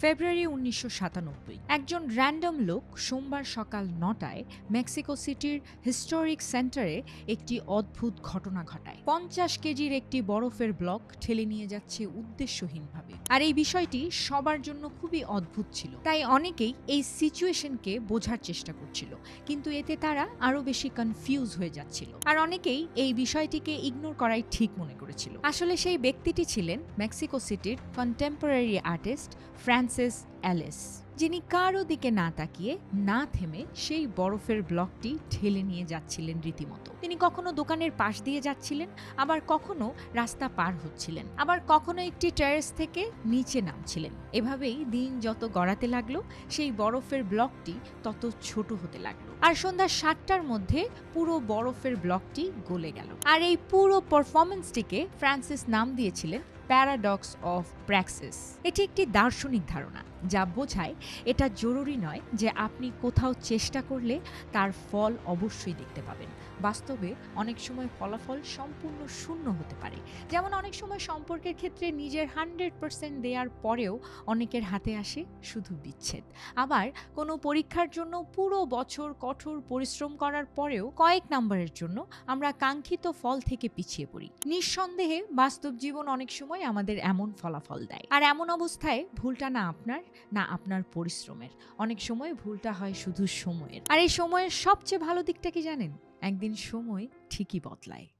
ফেব্রুয়ারি ১৯৯৭ একজন র্যান্ডম লোক সোমবার সকাল ৯টায় মেক্সিকো সিটির হিস্টোরিক সেন্টারে একটি অদ্ভুত ঘটনা ঘটায়। ৫০ কেজির একটি বরফের ব্লক ঠেলে নিয়ে যাচ্ছে উদ্দেশ্যহীনভাবে। আর এই বিষয়টি সবার জন্য খুবই অদ্ভুত ছিল, তাই অনেকেই এই সিচুয়েশনকে বোঝার চেষ্টা করছিল, কিন্তু এতে তারা আরো বেশি কনফিউজ হয়ে যাচ্ছিল। আর অনেকেই এই বিষয়টিকে ইগনোর করাই ঠিক মনে করেছিল। আসলে সেই ব্যক্তিটি ছিলেন মেক্সিকো সিটির কন্টেম্পোরারি আর্টিস্ট ফ্রান্সিস অ্যালিস, যিনি কারো দিকে না তাকিয়ে না থেমে সেই বরফের ব্লকটি ঠেলে নিয়ে যাচ্ছিলেন রীতিমতো। তিনি কখনো দোকানের পাশ দিয়ে যাচ্ছিলেন, আবার কখনো রাস্তা পার হচ্ছিলেন, আবার কখনো একটি টেরেস থেকে নিচে নামছিলেন। এভাবেই দিন যত গড়াতে লাগলো, সেই বরফের ব্লকটি তত ছোট হতে লাগলো। আর সন্ধ্যা ৭টার মধ্যে পুরো বরফের ব্লকটি গলে গেল। আর এই পুরো পারফরমেন্সটিকে ফ্রান্সিস নাম দিয়েছিলেন প্যারাডক্স অফ প্র্যাক্সিস। এটি একটি দার্শনিক ধারণা যা বোঝায় এটা জরুরি নয় যে আপনি কোথাও চেষ্টা করলে তার ফল অবশ্যই দেখতে পাবেন। বাস্তবে অনেক সময় ফলাফল সম্পূর্ণ শূন্য হতে পারে। যেমন অনেক সময় সম্পর্কের ক্ষেত্রে নিজের 100% দেওয়ার পরেও অনেকের হাতে আসে শুধু বিচ্ছেদ। আবার কোনো পরীক্ষার জন্য পুরো বছর কঠোর পরিশ্রম করার পরেও কয়েক নাম্বারের জন্য আমরা কাঙ্ক্ষিত ফল থেকে পিছিয়ে পড়ি। নিঃসন্দেহে বাস্তব জীবন অনেক সময় আমাদের এমন ফলাফল দেয়। আর এমন অবস্থায় ভুলটা না আপনার, না আপনার পরিশ্রমের। অনেক সময় ভুলটা হয় শুধু সময়ের। আর এই সময়ের সবচেয়ে ভালো দিকটা কি জানেন? একদিন সময় ঠিকই বদলায়।